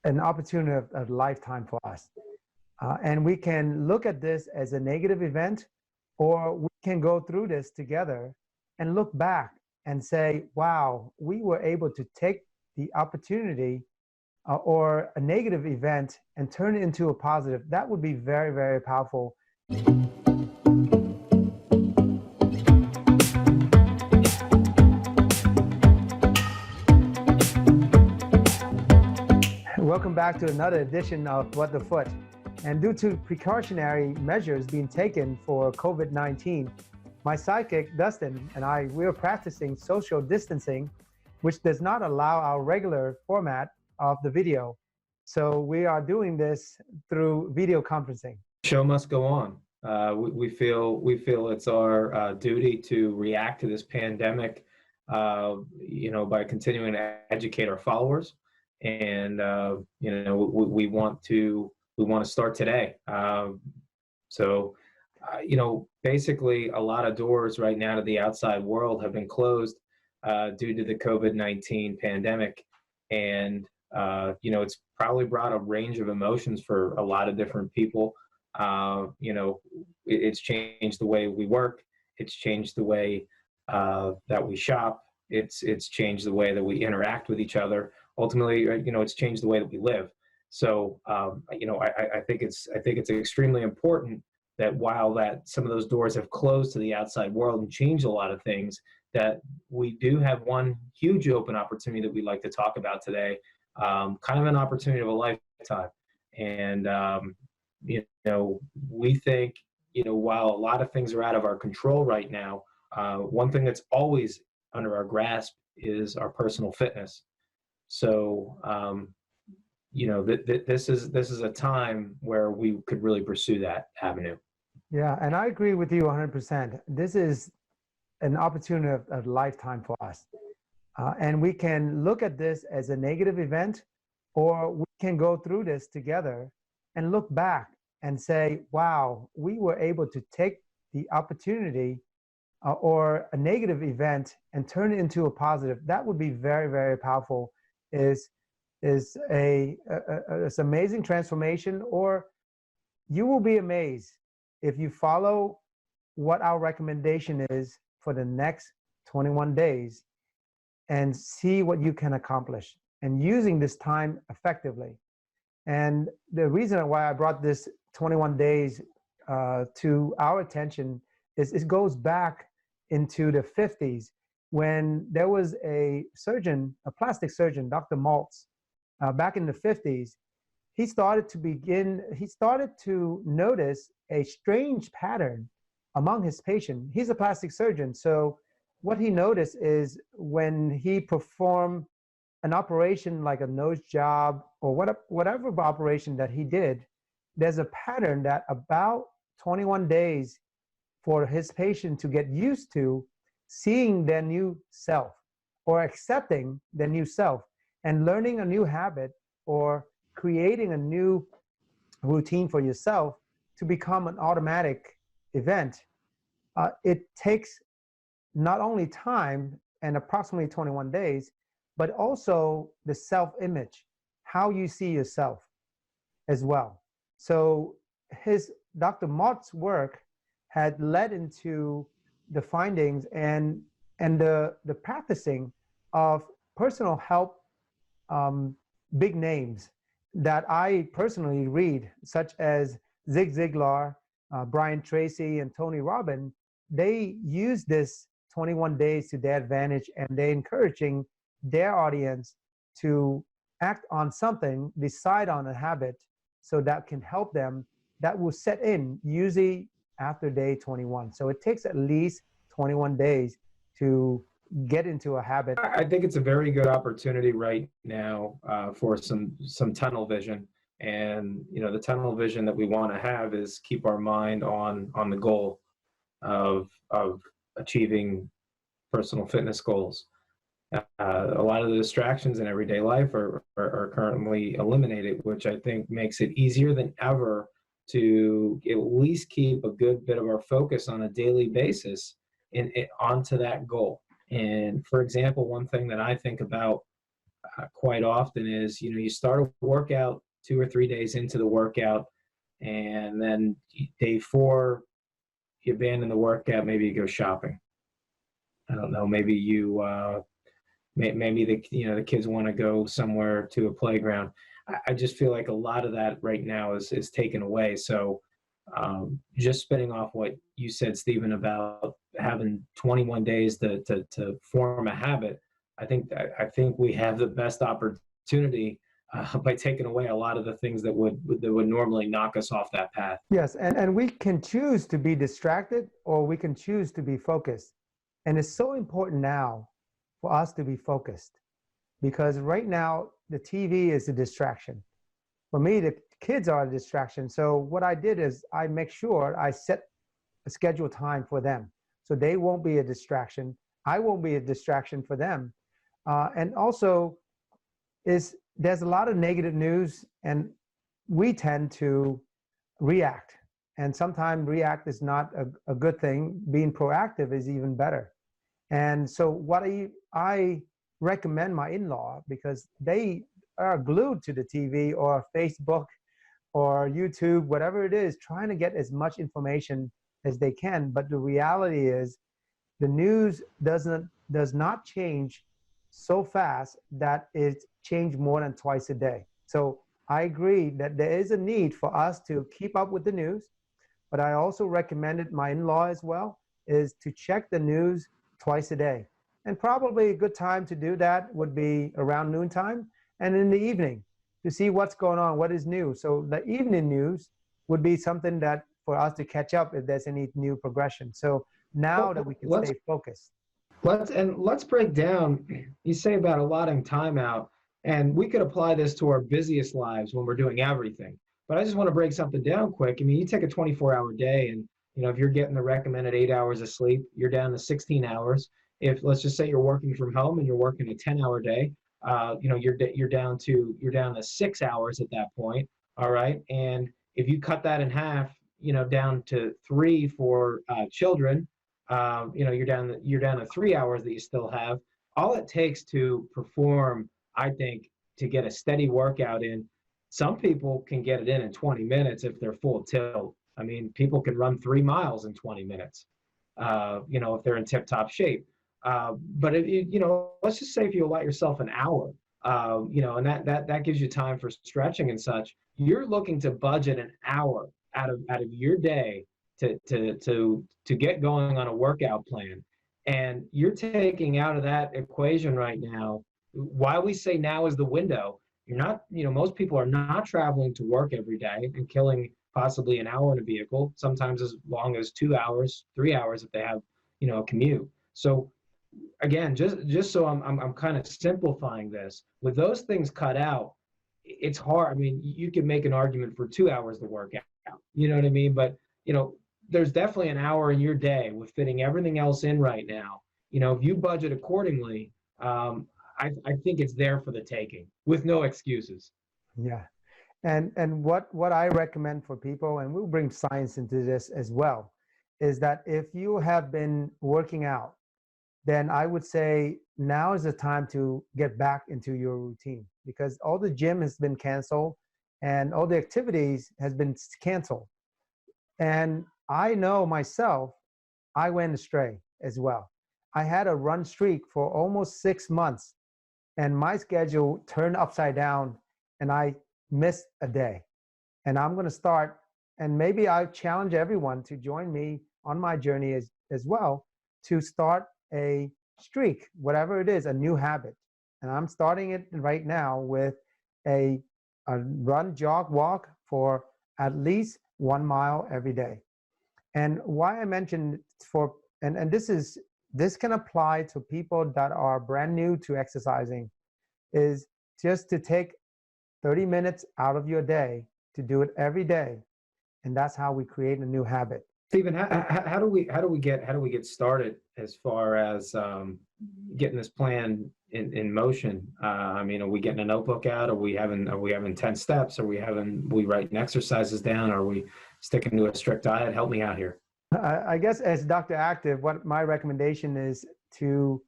an opportunity of a lifetime for us. And we can look at this as a negative event, or we can go through this together and look back and say, wow, we were able to take the opportunity or a negative event and turn it into a positive. That would be very, very powerful. Welcome back to another edition of What the Foot. And due to precautionary measures being taken for COVID-19, my sidekick, Dustin, and I, we are practicing social distancing, which does not allow our regular format of the video. So we are doing this through video conferencing. Show must go on. We feel it's our duty to react to this pandemic, by continuing to educate our followers. And we want to start today. Basically a lot of doors right now to the outside world have been closed due to the COVID-19 pandemic, and it's probably brought a range of emotions for a lot of different people. It's changed the way we work. It's changed the way that we shop. It's changed the way that we interact with each other. Ultimately, it's changed the way that we live. So, I think it's extremely important that while some of those doors have closed to the outside world and changed a lot of things, that we do have one huge open opportunity that we'd like to talk about today, kind of an opportunity of a lifetime. And, we think, while a lot of things are out of our control right now, one thing that's always under our grasp is our personal fitness. So, this is a time where we could really pursue that avenue. Yeah, and I agree with you 100%. This is an opportunity of a lifetime for us. And we can look at this as a negative event, or we can go through this together and look back and say, wow, we were able to take the opportunity or a negative event and turn it into a positive. That would be very, very powerful. It's amazing transformation, or you will be amazed if you follow what our recommendation is for the next 21 days and see what you can accomplish and using this time effectively. And the reason why I brought this 21 days to our attention is it goes back into the 50s when there was a surgeon, a plastic surgeon, Dr. Maltz, back in the 50s. He started to notice a strange pattern among his patients. He's a plastic surgeon, so what he noticed is when he performed an operation like a nose job or whatever operation that he did, there's a pattern that about 21 days for his patient to get used to seeing their new self or accepting their new self and learning a new habit or creating a new routine for yourself to become an automatic event. It takes not only time and approximately 21 days, but also the self-image, how you see yourself as well. So Dr. Mott's work had led into the findings and the practicing of personal help big names that I personally read, such as Zig Ziglar, Brian Tracy, and Tony Robbins. They use this 21 days to their advantage, and they're encouraging their audience to act on something, decide on a habit, so that can help them, that will set in usually after day 21. So it takes at least 21 days to get into a habit. I think it's a very good opportunity right now for some tunnel vision. And the tunnel vision that we want to have is keep our mind on the goal of achieving personal fitness goals. A lot of the distractions in everyday life are currently eliminated, which I think makes it easier than ever to at least keep a good bit of our focus on a daily basis onto that goal. And for example, one thing that I think about quite often is, you start a workout 2 or 3 days into the workout, and then day 4, you abandon the workout, maybe you go shopping. I don't know, maybe maybe the kids want to go somewhere to a playground. I just feel like a lot of that right now is taken away. So just spinning off what you said, Stephen, about having 21 days to form a habit, I think we have the best opportunity by taking away a lot of the things that would normally knock us off that path. Yes, and we can choose to be distracted or we can choose to be focused. And it's so important now for us to be focused, because right now the TV is a distraction. For me, the kids are a distraction. So what I did is I make sure I set a scheduled time for them, so they won't be a distraction. I won't be a distraction for them. And also, there's a lot of negative news, and we tend to react. And sometimes react is not a good thing. Being proactive is even better. And so what I recommend my in-law, because they are glued to the TV or Facebook or YouTube, whatever it is, trying to get as much information as they can. But the reality is the news does not change so fast that it changes more than twice a day. So I agree that there is a need for us to keep up with the news, but I also recommended my in-law as well is to check the news twice a day. And probably a good time to do that would be around noontime and in the evening to see what's going on, what is new. So the evening news would be something that for us to catch up if there's any new progression. So now that we can stay focused. Let's break down, you say about allotting time out, and we could apply this to our busiest lives when we're doing everything. But I just want to break something down quick. I mean, you take a 24-hour day, and if you're getting the recommended 8 hours of sleep, you're down to 16 hours. If let's just say you're working from home and you're working a 10-hour day, you're down to 6 hours at that point. All right, and if you cut that in half, down to 3 for children, you're down to 3 hours that you still have. All it takes to perform, I think, to get a steady workout in, some people can get it in 20 minutes if they're full tilt. I mean, people can run 3 miles in 20 minutes, if they're in tip-top shape. But let's just say if you allot yourself an hour, and that gives you time for stretching and such. You're looking to budget an hour out of your day to get going on a workout plan, and you're taking out of that equation right now. Why we say now is the window. You're not, most people are not traveling to work every day and killing possibly an hour in a vehicle, sometimes as long as 2 hours, 3 hours if they have, a commute. So again, just so I'm kind of simplifying this, with those things cut out, it's hard. I mean, you could make an argument for 2 hours to work out, you know what I mean? But, there's definitely an hour in your day with fitting everything else in right now. If you budget accordingly, I think it's there for the taking with no excuses. Yeah. And what I recommend for people, and we'll bring science into this as well, is that if you have been working out, then I would say now is the time to get back into your routine, because all the gym has been canceled and all the activities has been canceled. And I know myself, I went astray as well. I had a run streak for almost 6 months, and my schedule turned upside down and I missed a day. And I'm going to start, and maybe I challenge everyone to join me on my journey as well, to start a streak, whatever it is, a new habit. And I'm starting it right now with a run, jog, walk for at least 1 mile every day. And why I mentioned and this can apply to people that are brand new to exercising, is just to take 30 minutes out of your day to do it every day. And that's how we create a new habit. Stephen, how do we get started as far as getting this plan in motion? I mean, are we getting a notebook out? Are we having 10 steps? Are we writing exercises down? Are we sticking to a strict diet? Help me out here. I guess as Dr. Active, what my recommendation is to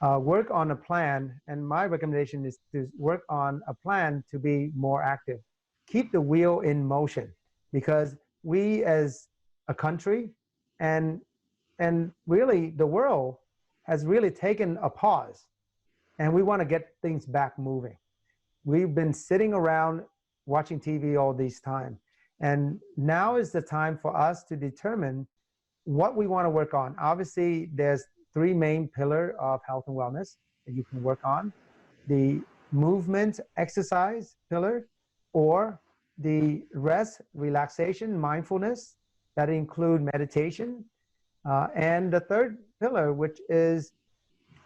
work on a plan, and my recommendation is to work on a plan to be more active. Keep the wheel in motion, because we as a country and really the world has really taken a pause, and we want to get things back moving. We've been sitting around watching TV all this time, and now is the time for us to determine what we want to work on. Obviously, there's three main pillars of health and wellness that you can work on: the movement exercise pillar, or the rest, relaxation, mindfulness, that include meditation, and the third pillar, which is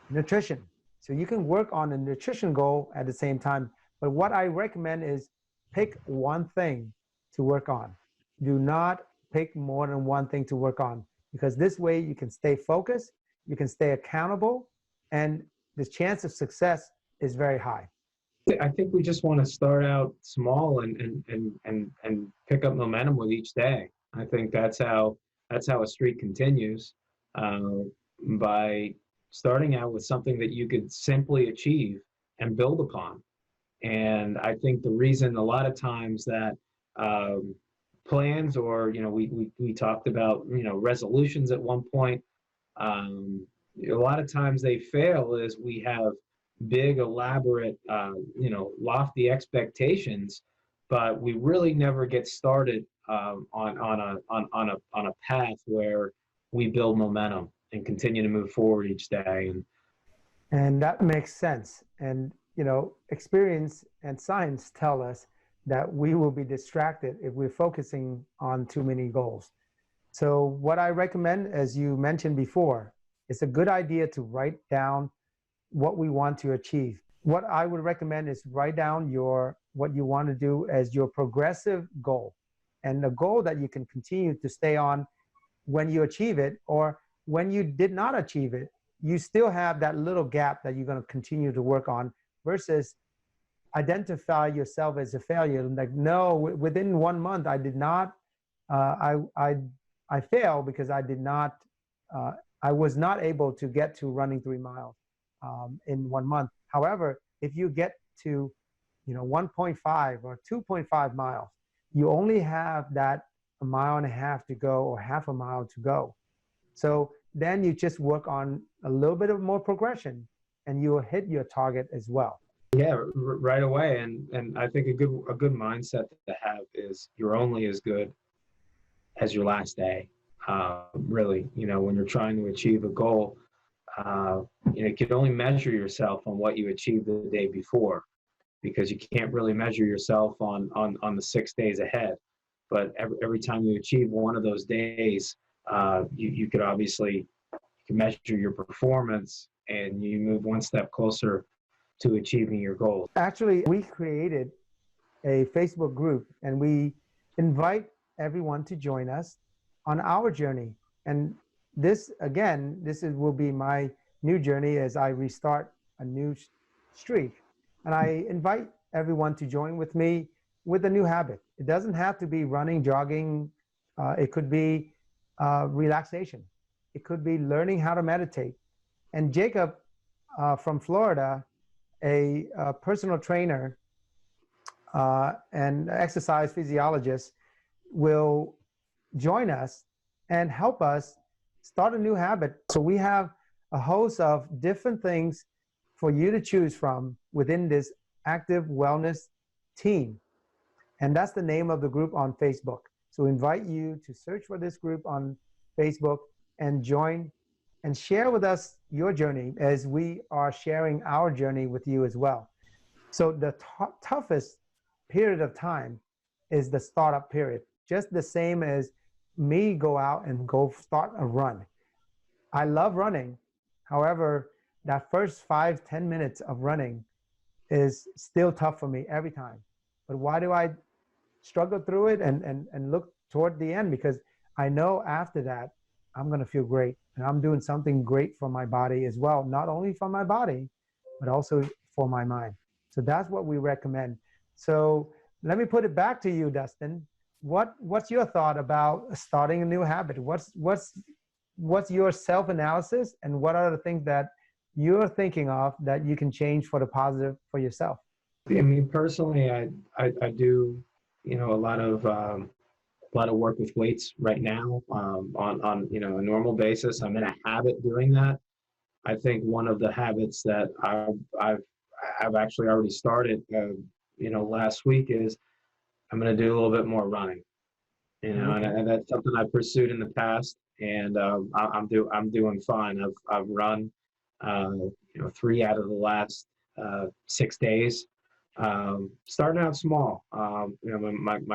nutrition. So you can work on a nutrition goal at the same time. But what I recommend is pick one thing to work on. Do not pick more than one thing to work on, because this way you can stay focused, you can stay accountable, and the chance of success is very high. I think we just want to start out small and pick up momentum with each day. I think that's how a streak continues, by starting out with something that you could simply achieve and build upon. And I think the reason a lot of times that plans, or we talked about resolutions at one point, a lot of times they fail is we have big, elaborate, lofty expectations, but we really never get started on a path where we build momentum and continue to move forward each day. And that makes sense. And experience and science tell us that we will be distracted if we're focusing on too many goals. So what I recommend, as you mentioned before, it's a good idea to write down what we want to achieve. What I would recommend is write down what you want to do as your progressive goal, and a goal that you can continue to stay on when you achieve it, or when you did not achieve it, you still have that little gap that you're going to continue to work on, versus identify yourself as a failure. Like, no, within 1 month, I did not, I failed because I was not able to get to running 3 miles in 1 month. However, if you get to 1.5 or 2.5 miles, you only have that 1.5 miles to go, or half a mile to go. So then you just work on a little bit of more progression, and you will hit your target as well. Yeah, right away. And I think a good mindset to have is you're only as good as your last day. Really, when you're trying to achieve a goal, you can only measure yourself on what you achieved the day before, because you can't really measure yourself on the 6 days ahead. But every time you achieve one of those days, you could obviously measure your performance, and you move one step closer to achieving your goals. Actually, we created a Facebook group, and we invite everyone to join us on our journey. And this will be my new journey as I restart a new streak. And I invite everyone to join with me with a new habit. It doesn't have to be running, jogging. It could be relaxation. It could be learning how to meditate. And Jacob from Florida, a personal trainer and exercise physiologist, will join us and help us start a new habit. So we have a host of different things for you to choose from within this active wellness team. And that's the name of the group on Facebook. So invite you to search for this group on Facebook and join and share with us your journey, as we are sharing our journey with you as well. So the toughest period of time is the startup period, just the same as me go out and go start a run. I love running. However, that first 5-10 minutes of running is still tough for me every time. But why do I struggle through it and look toward the end? Because I know after that, I'm going to feel great, and I'm doing something great for my body as well. Not only for my body, but also for my mind. So that's what we recommend. So let me put it back to you, Dustin. What's your thought about starting a new habit? What's your self-analysis, and what are the things that you're thinking of that you can change for the positive for yourself? I mean, personally, I do, a lot of work with weights right now, on a normal basis. I'm in a habit doing that. I think one of the habits that I've actually already started, last week, is I'm going to do a little bit more running. Okay. And that's something I pursued in the past, and I'm doing fine. I've run, 3 out of the last 6 days. Starting out small. My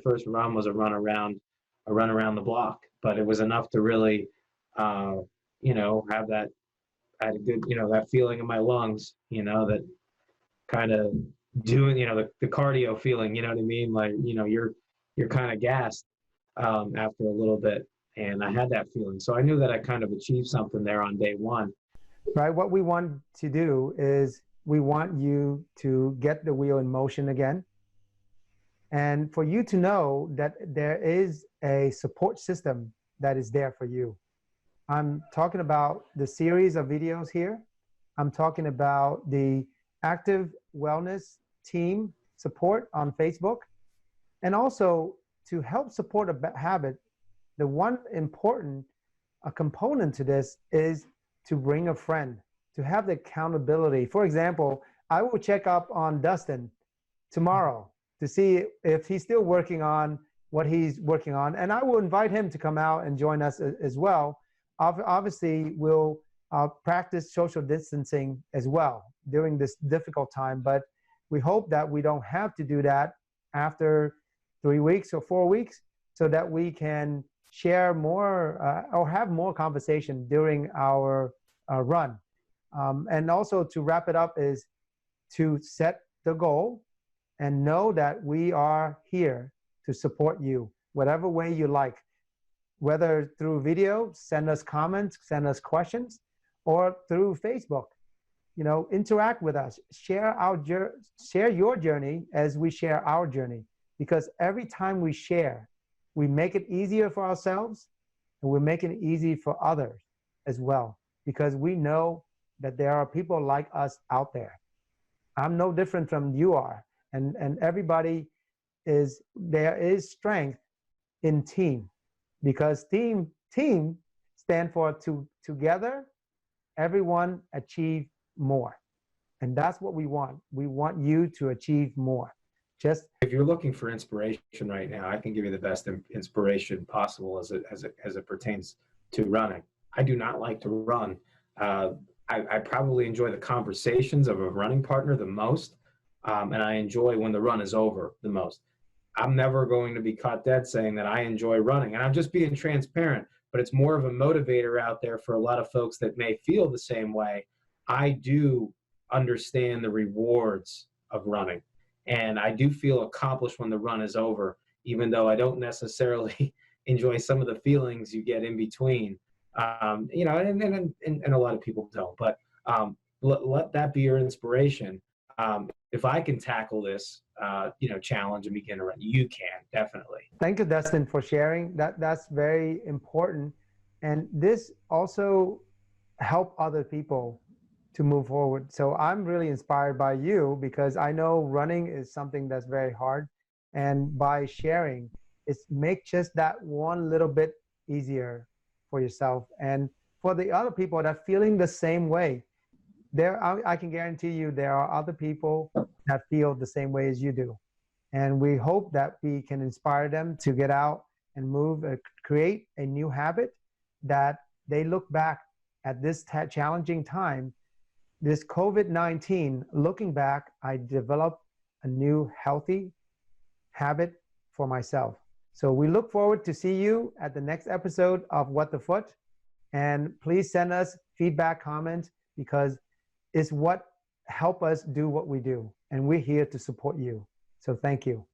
first run was a run around the block, but it was enough to really, have that, I had a good, that feeling in my lungs, that kind of doing, the cardio feeling, you know what I mean? Like, you're kind of gassed, after a little bit. And I had that feeling. So I knew that I kind of achieved something there on day one. Right. What we want to do is we want you to get the wheel in motion again. And for you to know that there is a support system that is there for you. I'm talking about the series of videos here. I'm talking about the Active Wellness Team support on Facebook. And also to help support a habit, the one important component to this is to bring a friend, to have the accountability. For example, I will check up on Dustin tomorrow to see if he's still working on what he's working on. And I will invite him to come out and join us as well. Obviously, we'll practice social distancing as well during this difficult time, but we hope that we don't have to do that after 3 weeks or 4 weeks, so that we can share more or have more conversation during our run. And also to wrap it up is to set the goal and know that we are here to support you, whatever way you like, whether through video, send us comments, send us questions, or through Facebook. Interact with us, share your journey as we share our journey, because every time we share, we make it easier for ourselves, and we're making it easy for others as well, because we know that there are people like us out there. I'm no different from you are, and everybody there is strength in team, because team stand for together, everyone achieve more. And that's what we want. We want you to achieve more. Just if you're looking for inspiration right now, I can give you the best inspiration possible as it pertains to running. I do not like to run. I probably enjoy the conversations of a running partner the most, and I enjoy when the run is over the most. I'm never going to be caught dead saying that I enjoy running, and I'm just being transparent, but it's more of a motivator out there for a lot of folks that may feel the same way. I do understand the rewards of running, and I do feel accomplished when the run is over, even though I don't necessarily enjoy some of the feelings you get in between. And a lot of people don't, but let that be your inspiration. If I can tackle this, challenge and begin to run, you can definitely. Thank you, Dustin, for sharing. That's very important. And this also help other people to move forward. So I'm really inspired by you, because I know running is something that's very hard. And by sharing, it's make just that one little bit easier for yourself. And for the other people that are feeling the same way, I can guarantee you there are other people that feel the same way as you do. And we hope that we can inspire them to get out and move, create a new habit that they look back at this challenging time, this COVID-19, looking back, I developed a new healthy habit for myself. So we look forward to see you at the next episode of What the Foot. And please send us feedback, comments, because it's what help us do what we do. And we're here to support you. So thank you.